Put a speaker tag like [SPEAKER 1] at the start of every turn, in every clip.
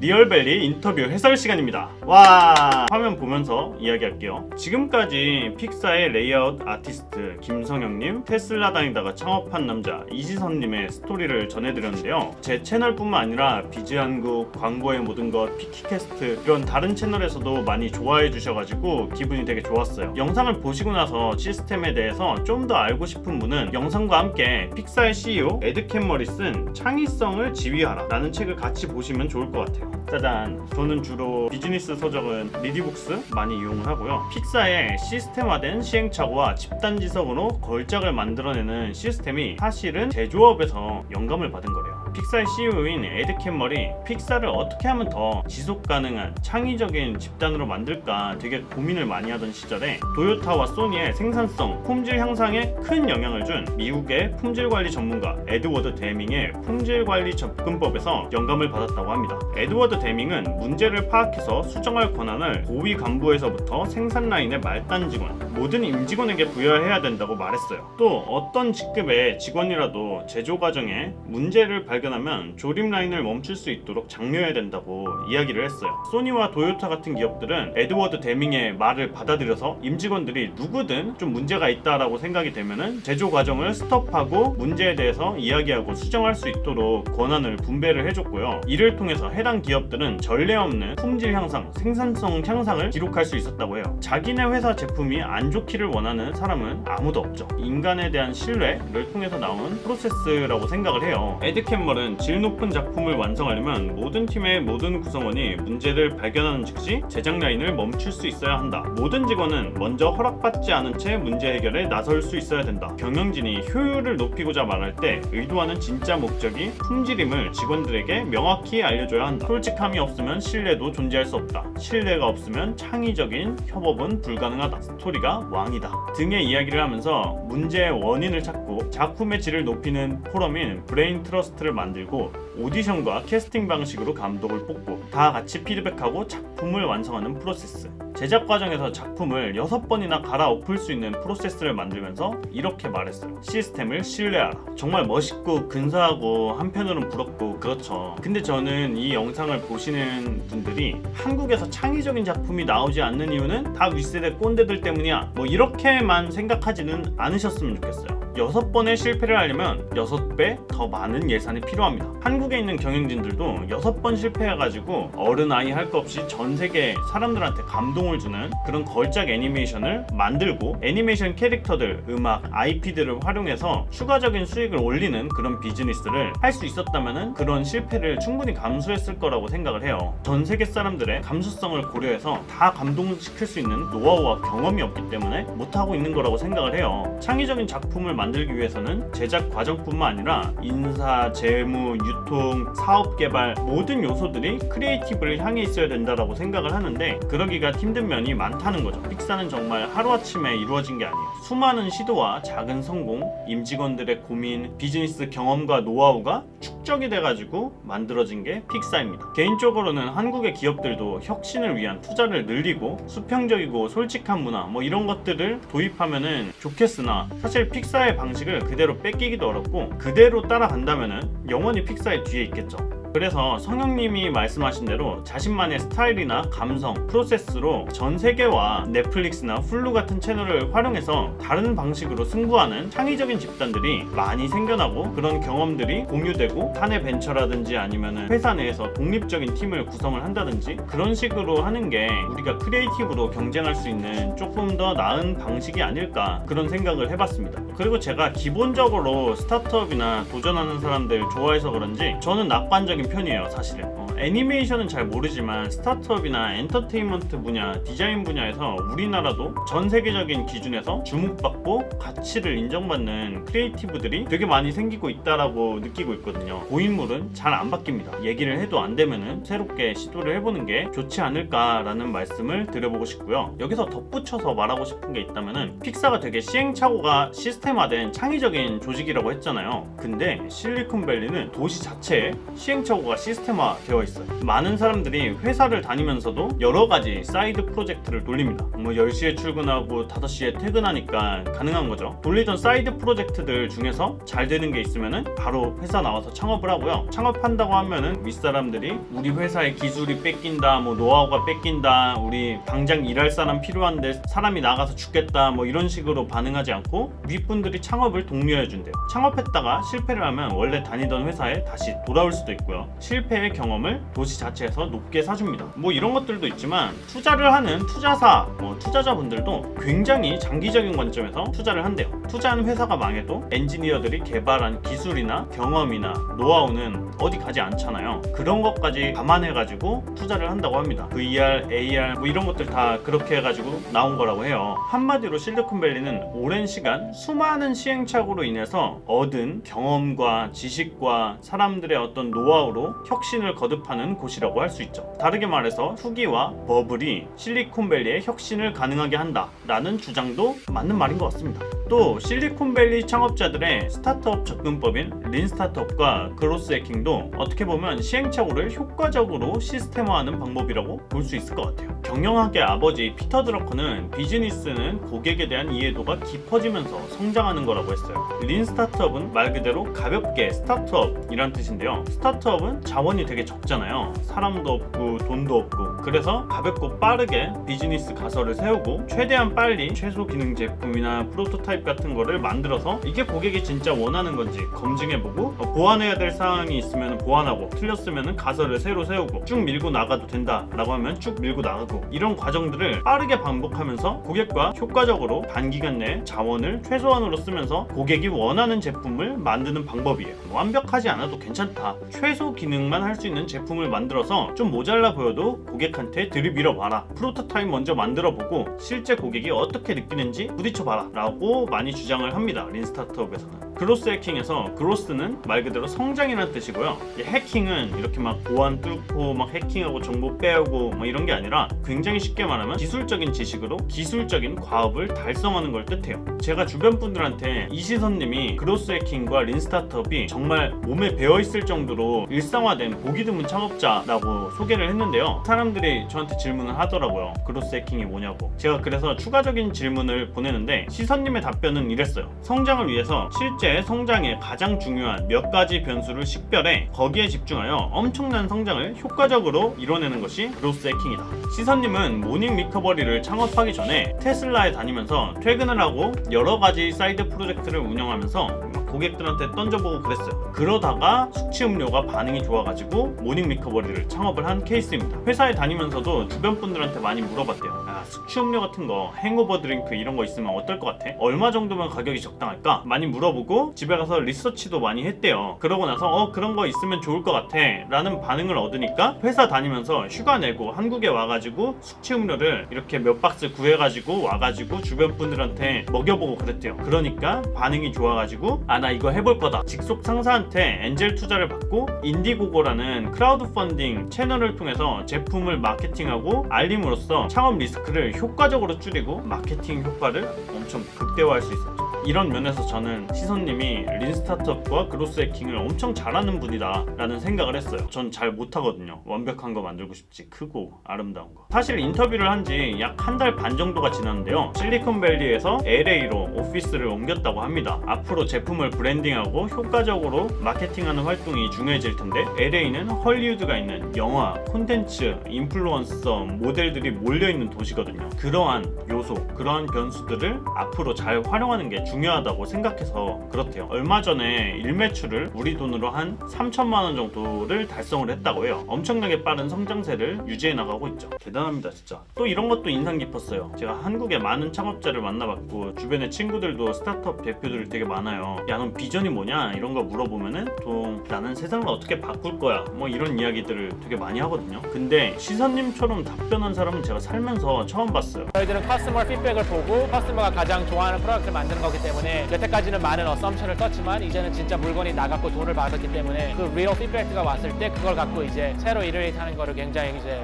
[SPEAKER 1] 리얼벨리 인터뷰 해설 시간입니다. 와, 화면 보면서 이야기할게요. 지금까지 픽사의 레이아웃 아티스트 김성영님, 테슬라 다니다가 창업한 남자 이지선님의 스토리를 전해드렸는데요. 제 채널뿐만 아니라 비즈한국, 광고의 모든 것, 피키캐스트 이런 다른 채널에서도 많이 좋아해 주셔가지고 기분이 되게 좋았어요. 영상을 보시고 나서 시스템에 대해서 좀 더 알고 싶은 분은 영상과 함께 픽사의 CEO 에드 캠머리 쓴 창의성을 지휘하라 라는 책을 같이 보시면 좋을 것 같아요. 짜잔! 저는 주로 비즈니스 서적은 리디북스 많이 이용을 하고요. 픽사의 시스템화된 시행착오와 집단지성으로 걸작을 만들어내는 시스템이 사실은 제조업에서 영감을 받은 거래요. 픽사의 CEO인 에드 캠머리, 픽사를 어떻게 하면 더 지속가능한 창의적인 집단으로 만들까 되게 고민을 많이 하던 시절에 도요타와 소니의 생산성, 품질 향상에 큰 영향을 준 미국의 품질관리 전문가 에드워드 데밍의 품질관리 접근법에서 영감을 받았다고 합니다. 에드워드 데밍은 문제를 파악해서 수정할 권한을 고위 간부에서부터 생산 라인의 말단 직원, 모든 임직원에게 부여해야 된다고 말했어요. 또 어떤 직급의 직원이라도 제조 과정에 문제를 발견하면 조립 라인을 멈출 수 있도록 장려해야 된다고 이야기를 했어요. 소니와 도요타 같은 기업들은 에드워드 데밍의 말을 받아들여서 임직원들이 누구든 좀 문제가 있다라고 생각이 되면은 제조 과정을 스톱하고 문제에 대해서 이야기하고 수정할 수 있도록 권한을 분배를 해줬고요. 이를 통해서 해당 기업들은 전례 없는 품질 향상, 생산성 향상을 기록할 수 있었다고 해요. 자기네 회사 제품이 안 좋기를 원하는 사람은 아무도 없죠. 인간에 대한 신뢰를 통해서 나온 프로세스라고 생각을 해요. 에드 캠머는 질 높은 작품을 완성하려면 모든 팀의 모든 구성원이 문제를 발견하는 즉시 제작 라인을 멈출 수 있어야 한다. 모든 직원은 먼저 허락받지 않은 채 문제 해결에 나설 수 있어야 된다. 경영진이 효율을 높이고자 말할 때 의도하는 진짜 목적이 품질임을 직원들에게 명확히 알려줘야 한다. 솔직함이 없으면 신뢰도 존재할 수 없다. 신뢰가 없으면 창의적인 협업은 불가능하다. 스토리가 왕이다 등의 이야기를 하면서 문제의 원인을 찾고 작품의 질을 높이는 포럼인 브레인 트러스트를 만들고 오디션과 캐스팅 방식으로 감독을 뽑고 다 같이 피드백하고 작품을 완성하는 프로세스. 제작 과정에서 작품을 6번이나 갈아엎을 수 있는 프로세스를 만들면서 이렇게 말했어요. 시스템을 신뢰하라. 정말 멋있고 근사하고 한편으로는 부럽고 그렇죠. 근데 저는 이 영상을 보시는 분들이 한국에서 창의적인 작품이 나오지 않는 이유는 다 윗세대 꼰대들 때문이야, 뭐 이렇게만 생각하지는 않으셨으면 좋겠어요. 6번의 실패를 하려면 6배 더 많은 예산이 필요합니다. 한국에 있는 경영진들도 6번 실패해가지고 어른 아이 할 거 없이 전 세계 사람들한테 감동을 주는 그런 걸작 애니메이션을 만들고 애니메이션 캐릭터들, 음악, IP들을 활용해서 추가적인 수익을 올리는 그런 비즈니스를 할 수 있었다면 그런 실패를 충분히 감수했을 거라고 생각을 해요. 전 세계 사람들의 감수성을 고려해서 다 감동시킬 수 있는 노하우와 경험이 없기 때문에 못하고 있는 거라고 생각을 해요. 창의적인 작품을 만들기 위해서는 제작 과정뿐만 아니라 인사, 재무, 유통, 사업 개발 모든 요소들이 크리에이티브를 향해 있어야 된다라고 생각을 하는데 그러기가 힘든 면이 많다는 거죠. 픽사는 정말 하루아침에 이루어진 게 아니에요. 수많은 시도와 작은 성공, 임직원들의 고민, 비즈니스 경험과 노하우가 축적이 돼가지고 만들어진 게 픽사입니다. 개인적으로는 한국의 기업들도 혁신을 위한 투자를 늘리고 수평적이고 솔직한 문화 뭐 이런 것들을 도입하면은 좋겠으나 사실 픽사의 방식을 그대로 뺏기기도 어렵고 그대로 따라간다면은 영원히 픽사의 뒤에 있겠죠. 그래서 성형님이 말씀하신 대로 자신만의 스타일이나 감성, 프로세스로 전 세계와 넷플릭스나 훌루 같은 채널을 활용해서 다른 방식으로 승부하는 창의적인 집단들이 많이 생겨나고 그런 경험들이 공유되고 사내 벤처라든지 아니면 회사 내에서 독립적인 팀을 구성을 한다든지 그런 식으로 하는 게 우리가 크리에이티브로 경쟁할 수 있는 조금 더 나은 방식이 아닐까 그런 생각을 해봤습니다. 그리고 제가 기본적으로 스타트업이나 도전하는 사람들 좋아해서 그런지 저는 낙관적인 편이에요. 사실은 애니메이션은 잘 모르지만 스타트업이나 엔터테인먼트 분야, 디자인 분야에서 우리나라도 전 세계적인 기준에서 주목받고 가치를 인정받는 크리에이티브들이 되게 많이 생기고 있다라고 느끼고 있거든요. 고인물은 잘 안 바뀝니다. 얘기를 해도 안 되면은 새롭게 시도를 해보는 게 좋지 않을까라는 말씀을 드려보고 싶고요. 여기서 덧붙여서 말하고 싶은 게 있다면은 픽사가 되게 시행착오가 시스템화된 창의적인 조직이라고 했잖아요. 근데 실리콘밸리는 도시 자체에 시행착오가 시행착오가 시스템화 되어 있어요. 많은 사람들이 회사를 다니면서도 여러 가지 사이드 프로젝트를 돌립니다. 뭐 10시에 출근하고 5시에 퇴근하니까 가능한 거죠. 돌리던 사이드 프로젝트들 중에서 잘 되는 게 있으면은 바로 회사 나와서 창업을 하고요. 창업한다고 하면은 윗사람들이 우리 회사의 기술이 뺏긴다, 뭐 노하우가 뺏긴다, 우리 당장 일할 사람 필요한데 사람이 나가서 죽겠다, 뭐 이런 식으로 반응하지 않고 윗분들이 창업을 독려해 준대요. 창업했다가 실패를 하면 원래 다니던 회사에 다시 돌아올 수도 있고요. 실패의 경험을 도시 자체에서 높게 사줍니다. 뭐 이런 것들도 있지만 투자를 하는 투자사, 투자자분들도 굉장히 장기적인 관점에서 투자를 한대요. 투자하는 회사가 망해도 엔지니어들이 개발한 기술이나 경험이나 노하우는 어디 가지 않잖아요. 그런 것까지 감안해가지고 투자를 한다고 합니다. VR, AR 뭐 이런 것들 다 그렇게 해가지고 나온 거라고 해요. 한마디로 실리콘밸리는 오랜 시간 수많은 시행착오로 인해서 얻은 경험과 지식과 사람들의 어떤 노하우로 혁신을 거듭하는 곳이라고 할 수 있죠. 다르게 말해서 투기와 버블이 실리콘밸리의 혁신을 가능하게 한다 라는 주장도 맞는 말인 것 같습니다. 또 실리콘밸리 창업자들의 스타트업 접근법인 린 스타트업과 그로스 해킹도 어떻게 보면 시행착오를 효과적으로 시스템화하는 방법이라고 볼 수 있을 것 같아요. 경영학의 아버지 피터 드러커는 비즈니스는 고객에 대한 이해도가 깊어지면서 성장하는 거라고 했어요. 린 스타트업은 말 그대로 가볍게 스타트업이란 뜻인데요. 스타트업은 자원이 되게 적잖아요. 사람도 없고 돈도 없고, 그래서 가볍고 빠르게 비즈니스 가설을 세우고 최대한 빨리 최소 기능 제품이나 프로토타입 같은 거를 만들어서 이게 고객이 진짜 원하는 건지 검증해보고 보완해야 될 사항이 있으면 보완하고 틀렸으면 가설을 새로 세우고 쭉 밀고 나가도 된다 라고 하면 쭉 밀고 나가고, 이런 과정들을 빠르게 반복하면서 고객과 효과적으로 단기간 내에 자원을 최소한으로 쓰면서 고객이 원하는 제품을 만드는 방법이에요. 완벽하지 않아도 괜찮다, 최소 기능만 할 수 있는 제품을 만들어서 좀 모자라 보여도 고객한테 들이밀어봐라, 프로토타입 먼저 만들어보고 실제 고객이 어떻게 느끼는지 부딪혀봐라 라고 많이 주장을 합니다. 린 스타트업에서는. 그로스 해킹에서 그로스는 말 그대로 성장이라는 뜻이고요. 해킹은 이렇게 막 보안 뚫고 막 해킹하고 정보 빼오고 뭐 이런 게 아니라 굉장히 쉽게 말하면 기술적인 지식으로 기술적인 과업을 달성하는 걸 뜻해요. 제가 주변 분들한테 이시선님이 그로스 해킹과 린 스타트업이 정말 몸에 배어있을 정도로 일상화된 보기 드문 창업자라고 소개를 했는데요. 사람들이 저한테 질문을 하더라고요. 그로스 해킹이 뭐냐고. 제가 그래서 추가적인 질문을 보내는데 시선님의 답변은 이랬어요. 성장을 위해서 실제 성장에 가장 중요한 몇 가지 변수를 식별해 거기에 집중하여 엄청난 성장을 효과적으로 이뤄내는 것이 그로스 해킹이다. 시선님은 모닝 리커버리를 창업하기 전에 테슬라에 다니면서 퇴근을 하고 여러 가지 사이드 프로젝트를 운영하면서 고객들한테 던져보고 그랬어요. 그러다가 숙취 음료가 반응이 좋아가지고 모닝 리커버리를 창업을 한 케이스입니다. 회사에 다니면서도 주변 분들한테 많이 물어봤대요. 숙취 음료 같은 거, 행오버 드링크 이런 거 있으면 어떨 것 같아? 얼마 정도면 가격이 적당할까? 많이 물어보고 집에 가서 리서치도 많이 했대요. 그러고 나서 그런 거 있으면 좋을 것 같아 라는 반응을 얻으니까 회사 다니면서 휴가 내고 한국에 와가지고 숙취 음료를 이렇게 몇 박스 구해가지고 와가지고 주변 분들한테 먹여보고 그랬대요. 그러니까 반응이 좋아가지고 나 이거 해볼 거다. 직속 상사한테 엔젤 투자를 받고 인디고고라는 크라우드 펀딩 채널을 통해서 제품을 마케팅하고 알림으로써 창업 리스크를 효과적으로 줄이고 마케팅 효과를 엄청 극대화할 수 있었죠. 이런 면에서 저는 시선님이 린 스타트업과 그로스 해킹을 엄청 잘하는 분이다 라는 생각을 했어요. 전 잘 못하거든요. 완벽한 거 만들고 싶지, 크고 아름다운 거. 사실 인터뷰를 한 지 약 한 달 반 정도가 지났는데요. 실리콘밸리에서 LA로 오피스를 옮겼다고 합니다. 앞으로 제품을 브랜딩하고 효과적으로 마케팅하는 활동이 중요해질 텐데 LA는 헐리우드가 있는 영화, 콘텐츠, 인플루언서, 모델들이 몰려있는 도시거든요. 그러한 요소, 그러한 변수들을 앞으로 잘 활용하는 게 중요하다고 생각해서 그렇대요. 얼마 전에 일매출을 우리 돈으로 한 3천만 원 정도를 달성을 했다고 해요. 엄청나게 빠른 성장세를 유지해 나가고 있죠. 대단합니다 진짜. 또 이런 것도 인상 깊었어요. 제가 한국에 많은 창업자를 만나봤고 주변에 친구들도 스타트업 대표들 되게 많아요. 야, 넌 비전이 뭐냐? 이런 거 물어보면은 또 나는 세상을 어떻게 바꿀 거야 뭐 이런 이야기들을 되게 많이 하거든요. 근데 시선님처럼 답변한 사람은 제가 살면서 처음 봤어요.
[SPEAKER 2] 저희들은 커스터머 피드백을 보고 커스터머가 가장 좋아하는 프로덕트를 만드는 거기 때문에 여태까지는 많은 어썸션을 썼지만 이제는 진짜 물건이 나갔고 돈을 받았기 때문에 그 리얼 피드백가 왔을 때 그걸 갖고 이제 새로 이터레이트 하는 거를 굉장히 이제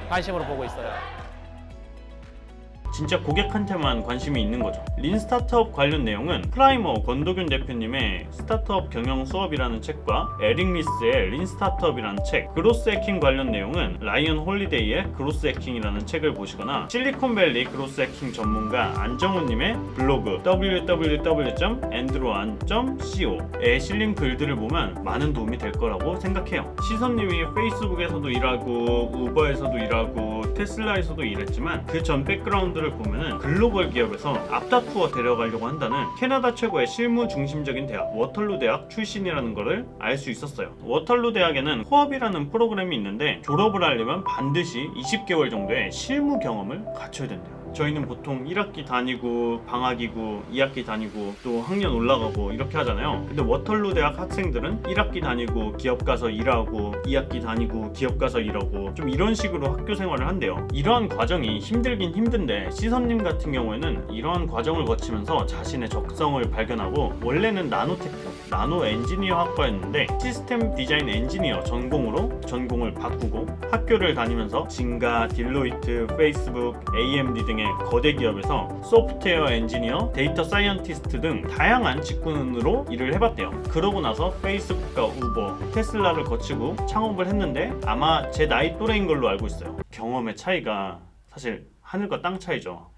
[SPEAKER 2] 관심으로 보고 있어요.
[SPEAKER 1] 진짜 고객한테만 관심이 있는 거죠. 린 스타트업 관련 내용은 프라이머 권도균 대표님의 스타트업 경영 수업이라는 책과 에릭 리스의 린 스타트업이라는 책, 그로스 해킹 관련 내용은 라이언 홀리데이의 그로스 해킹이라는 책을 보시거나 실리콘밸리 그로스 해킹 전문가 안정훈님의 블로그 www.androan.co에 실린 글들을 보면 많은 도움이 될 거라고 생각해요. 시선님이 페이스북에서도 일하고 우버에서도 일하고 테슬라에서도 일했지만 그 전 백그라운드를 보면은 글로벌 기업에서 앞다투어 데려가려고 한다는 캐나다 최고의 실무 중심적인 대학 워털루 대학 출신이라는 것을 알 수 있었어요. 워털루 대학에는 코업이라는 프로그램이 있는데 졸업을 하려면 반드시 20개월 정도의 실무 경험을 갖춰야 된대요. 저희는 보통 1학기 다니고 방학이고 2학기 다니고 또 학년 올라가고 이렇게 하잖아요. 근데 워털루 대학 학생들은 1학기 다니고 기업 가서 일하고 2학기 다니고 기업 가서 일하고 좀 이런 식으로 학교 생활을 한대요. 이러한 과정이 힘들긴 힘든데 시선님 같은 경우에는 이러한 과정을 거치면서 자신의 적성을 발견하고 원래는 나노테크, 나노 엔지니어 학과였는데 시스템 디자인 엔지니어 전공으로 전공을 바꾸고 학교를 다니면서 진가, 딜로이트, 페이스북, AMD 등의 거대 기업에서 소프트웨어 엔지니어, 데이터 사이언티스트 등 다양한 직군으로 일을 해봤대요. 그러고 나서 페이스북과 우버, 테슬라를 거치고 창업을 했는데 아마 제 나이 또래인 걸로 알고 있어요. 경험의 차이가 사실 하늘과 땅 차이죠.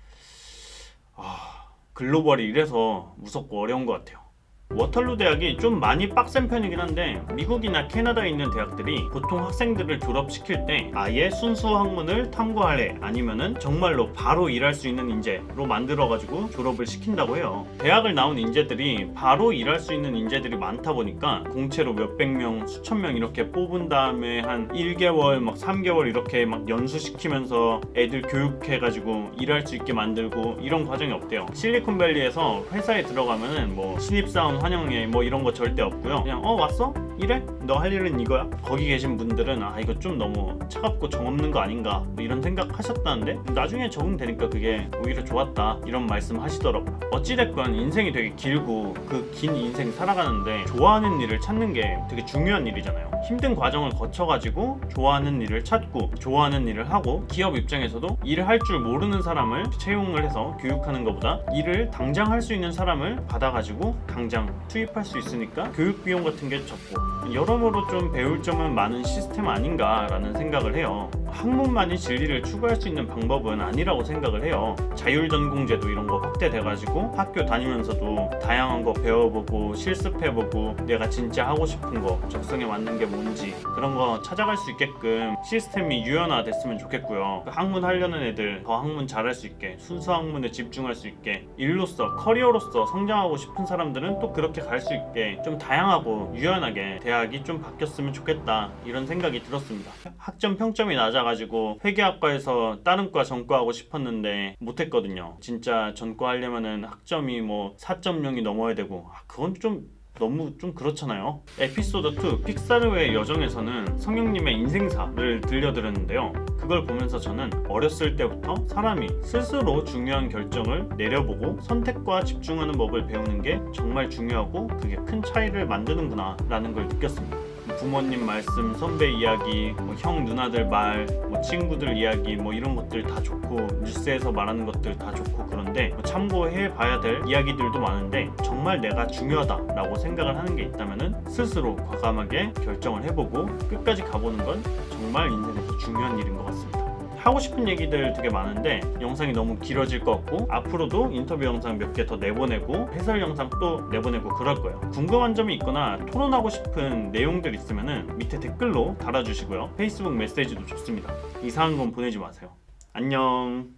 [SPEAKER 1] 글로벌이 이래서 무섭고 어려운 것 같아요. 워털루 대학이 좀 많이 빡센 편이긴 한데 미국이나 캐나다에 있는 대학들이 보통 학생들을 졸업시킬 때 아예 순수 학문을 탐구할래 아니면은 정말로 바로 일할 수 있는 인재로 만들어가지고 졸업을 시킨다고 해요. 대학을 나온 인재들이 바로 일할 수 있는 인재들이 많다 보니까 공채로 몇백 명, 수천 명 이렇게 뽑은 다음에 한 1개월, 막 3개월 이렇게 막 연수시키면서 애들 교육해가지고 일할 수 있게 만들고 이런 과정이 없대요. 실리콘밸리에서 회사에 들어가면은 뭐 신입사원 환영회 뭐 이런 거 절대 없고요. 그냥 왔어? 이래? 너 할 일은 이거야? 거기 계신 분들은 이거 좀 너무 차갑고 정없는 거 아닌가 뭐 이런 생각 하셨다는데 나중에 적응되니까 그게 오히려 좋았다 이런 말씀 하시더라고요. 어찌됐건 인생이 되게 길고 그 긴 인생 살아가는데 좋아하는 일을 찾는 게 되게 중요한 일이잖아요. 힘든 과정을 거쳐가지고 좋아하는 일을 찾고 좋아하는 일을 하고 기업 입장에서도 일을 할 줄 모르는 사람을 채용을 해서 교육하는 것보다 일을 당장 할 수 있는 사람을 받아가지고 당장 투입할 수 있으니까 교육 비용 같은 게 적고 여러모로 좀 배울 점은 많은 시스템 아닌가라는 생각을 해요. 학문만이 진리를 추구할 수 있는 방법은 아니라고 생각을 해요. 자율전공제도 이런 거 확대돼가지고 학교 다니면서도 다양한 거 배워보고 실습해보고 내가 진짜 하고 싶은 거 적성에 맞는 게 뭔지 그런 거 찾아갈 수 있게끔 시스템이 유연화됐으면 좋겠고요. 학문 하려는 애들 더 학문 잘할 수 있게 순수 학문에 집중할 수 있게 일로서 커리어로서 성장하고 싶은 사람들은 또 그렇게 갈 수 있게 좀 다양하고 유연하게 대학이 좀 바뀌었으면 좋겠다 이런 생각이 들었습니다. 학점 평점이 낮아가지고 회계학과에서 다른 과 전과하고 싶었는데 못했거든요. 진짜 전과하려면은 학점이 뭐 4.0이 넘어야 되고 그건 좀 너무 좀 그렇잖아요. 에피소드 2 픽사르의 여정에서는 성형님의 인생사를 들려드렸는데요. 그걸 보면서 저는 어렸을 때부터 사람이 스스로 중요한 결정을 내려보고 선택과 집중하는 법을 배우는 게 정말 중요하고 그게 큰 차이를 만드는구나 라는 걸 느꼈습니다. 부모님 말씀, 선배 이야기, 형 누나들 말, 친구들 이야기 이런 것들 다 좋고 뉴스에서 말하는 것들 다 좋고 그런데 참고해 봐야 될 이야기들도 많은데 정말 내가 중요하다라고 생각을 하는 게 있다면은 스스로 과감하게 결정을 해보고 끝까지 가보는 건 정말 인생에서 중요한 일인 것 같습니다. 하고 싶은 얘기들 되게 많은데 영상이 너무 길어질 것 같고 앞으로도 인터뷰 영상 몇 개 더 내보내고 해설 영상 또 내보내고 그럴 거예요. 궁금한 점이 있거나 토론하고 싶은 내용들 있으면은 밑에 댓글로 달아주시고요. 페이스북 메시지도 좋습니다. 이상한 건 보내지 마세요. 안녕.